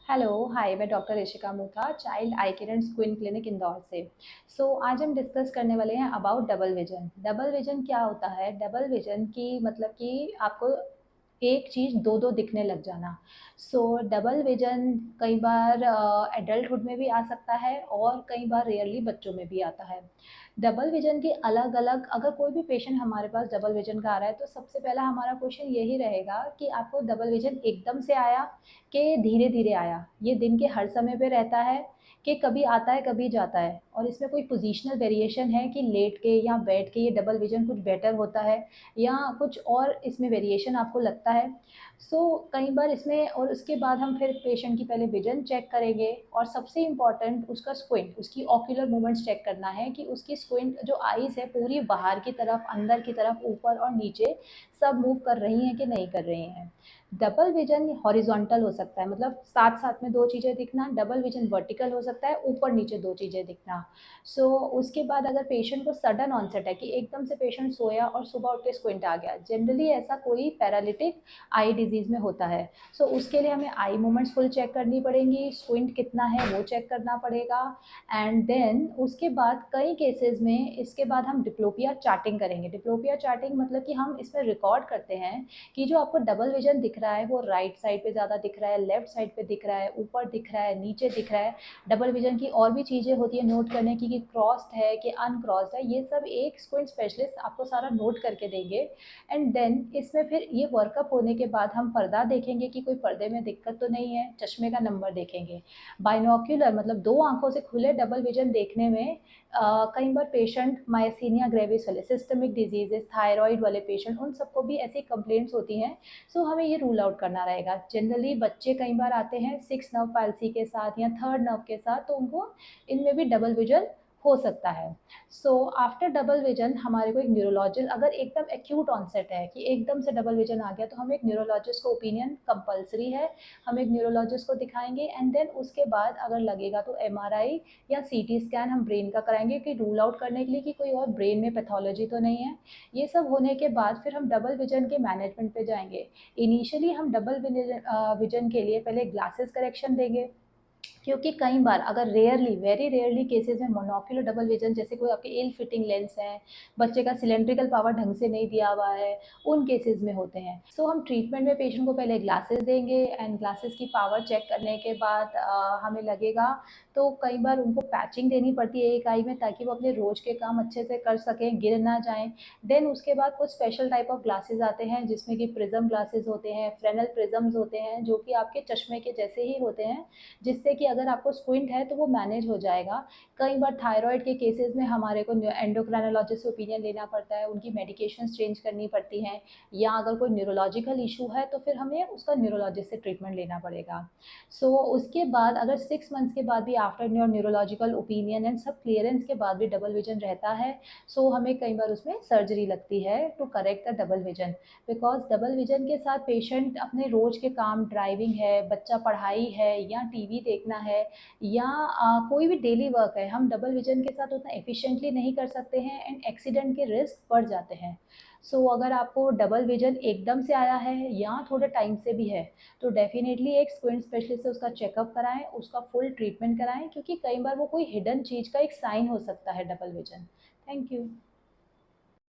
Hello, hi, मैं doctor Rishika Mutha, child eye care and squint clinic Indore से। आज हम डिस्कस करने वाले हैं about double vision. Double vision क्या होता है? डबल विजन की मतलब कि आपको एक चीज़ दो दो दिखने लग जाना। डबल विजन कई बार एडल्टहुड में भी आ सकता है और कई बार रेयरली बच्चों में भी आता है। डबल विजन के अलग अलग, अगर कोई भी पेशेंट हमारे पास डबल विजन का आ रहा है तो सबसे पहला हमारा क्वेश्चन यही रहेगा कि आपको डबल विजन एकदम से आया कि धीरे धीरे आया, ये दिन के हर समय पे रहता है कि कभी आता है कभी जाता है, और इसमें कोई पोजीशनल वेरिएशन है कि लेट के या बैठ के ये डबल विजन कुछ बेटर होता है या कुछ और इसमें वेरिएशन आपको लगता है। कई बार इसमें, और उसके बाद हम फिर पेशेंट की पहले विजन चेक करेंगे और सबसे इम्पॉर्टेंट उसका स्क्विंट, उसकी ऑक्यूलर मूवमेंट्स चेक करना है कि उसकी स्क्विंट जो आईज है पूरी बाहर की तरफ, अंदर की तरफ, ऊपर और नीचे सब मूव कर रही हैं कि नहीं कर रही हैं। डबल विजन हॉरिजॉन्टल हो सकता है, मतलब साथ साथ में दो चीज़ें दिखना। डबल विजन वर्टिकल हो सकता है, ऊपर नीचे दो चीज़ें दिखना। उसके बाद अगर पेशेंट को सडन ऑनसेट है कि एकदम से पेशेंट सोया और सुबह उठ के स्क्विंट आ गया, जनरली ऐसा कोई पैरालिटिक आई डिजीज़ में होता है। उसके लिए हमें आई मूवमेंट्स फुल चेक करनी पड़ेंगी, स्क्विंट कितना है वो चेक करना पड़ेगा। एंड देन उसके बाद कई केसेस में इसके बाद हम डिप्लोपिया चार्टिंग करेंगे। डिप्लोपिया चार्टिंग मतलब कि हम इसमें रिकॉर्ड करते हैं कि जो आपको डबल विजन दिख रहा है वो राइट साइड पे ज़्यादा दिख रहा है, लेफ्ट साइड पे दिख रहा है, ऊपर दिख रहा है, नीचे दिख रहा है। डबल विजन की और भी चीज़ें होती है नोट करने की कि क्रॉस्ड है कि अनक्रॉस्ड है, ये सब एक स्क्विंट स्पेशलिस्ट आपको सारा नोट करके देंगे। एंड देन इसमें फिर ये वर्कअप होने के बाद हम पर्दा देखेंगे कि कोई पर्दे में दिक्कत तो नहीं है, चश्मे का नंबर देखेंगे। बाइनोक्यूलर मतलब दो आंखों से खुले डबल विजन देखने में कई बार पेशेंट मायसीनिया ग्रेविस वाले, सिस्टमिक डिजीजेस, थायराइड वाले पेशेंट, उन सबको भी ऐसी कंप्लेंट्स होती हैं। हमें ये रूल आउट करना रहेगा। जनरली बच्चे कई बार आते हैं सिक्स नर्व पैल्सी के साथ या थर्ड नर्व के साथ, तो उनको इनमें भी डबल विजन हो सकता है। आफ्टर डबल विजन हमारे को एक न्यूरोलॉजिस्ट, अगर एकदम एक्यूट ऑनसेट है कि एकदम से डबल विजन आ गया, तो हम एक न्यूरोलॉजिस्ट को ओपिनियन कंपलसरी है, हम एक न्यूरोलॉजिस्ट को दिखाएंगे। एंड देन उसके बाद अगर लगेगा तो एमआरआई या सीटी स्कैन हम ब्रेन का कराएंगे कि रूल आउट करने के लिए कि कोई और ब्रेन में पैथोलॉजी तो नहीं है। ये सब होने के बाद फिर हम डबल विजन के मैनेजमेंट पे जाएंगे। इनिशियली हम डबल विजन के लिए पहले ग्लासेस करेक्शन देंगे, क्योंकि कई बार अगर रेयरली, वेरी रेयरली केसेस में मोनोक्यूलर डबल विजन, जैसे कोई आपके इल फिटिंग लेंस है, बच्चे का सिलेंड्रिकल पावर ढंग से नहीं दिया हुआ है, उन केसेस में होते हैं। हम ट्रीटमेंट में पेशेंट को पहले ग्लासेस देंगे एंड ग्लासेस की पावर चेक करने के बाद हमें लगेगा तो कई बार उनको पैचिंग देनी पड़ती है एक आई में, ताकि वो अपने रोज के काम अच्छे से कर सकें, गिर ना जाएं। देन उसके बाद कुछ स्पेशल टाइप ऑफ ग्लासेस आते हैं जिसमें कि प्रिज्म ग्लासेस होते हैं, फ्रेनल प्रिज्म्स होते हैं, जो कि आपके चश्मे के जैसे ही होते हैं, जिससे कि अगर आपको स्क्विंट है तो वो मैनेज हो जाएगा। कई बार थायराइड के केसेस में हमारे को एंडोक्राइनोलॉजिस्ट से ओपिनियन लेना पड़ता है, उनकी मेडिकेशंस चेंज करनी पड़ती हैं, या अगर कोई न्यूरोलॉजिकल इशू है तो फिर हमें उसका न्यूरोलॉजिस्ट से ट्रीटमेंट लेना पड़ेगा। उसके बाद अगर 6 मंथ्स के बाद भी after your neurological opinion and सब क्लियरेंस के बाद भी डबल विजन रहता है, हमें कई बार उसमें सर्जरी लगती है to correct the double vision. Because double vision के साथ पेशेंट अपने रोज के काम, ड्राइविंग है, बच्चा पढ़ाई है या टीवी देखना है या कोई भी डेली वर्क है, हम डबल विजन के साथ उतना एफिशिएंटली नहीं कर सकते हैं एंड एक्सीडेंट के रिस्क बढ़ जाते हैं। अगर आपको डबल विजन एकदम से आया है या थोड़े टाइम से भी है, तो डेफिनेटली एक स्क्विंट स्पेशलिस्ट से उसका चेकअप कराएं, उसका फुल ट्रीटमेंट कराएं, क्योंकि कई बार वो कोई हिडन चीज़ का एक साइन हो सकता है डबल विजन। Thank you.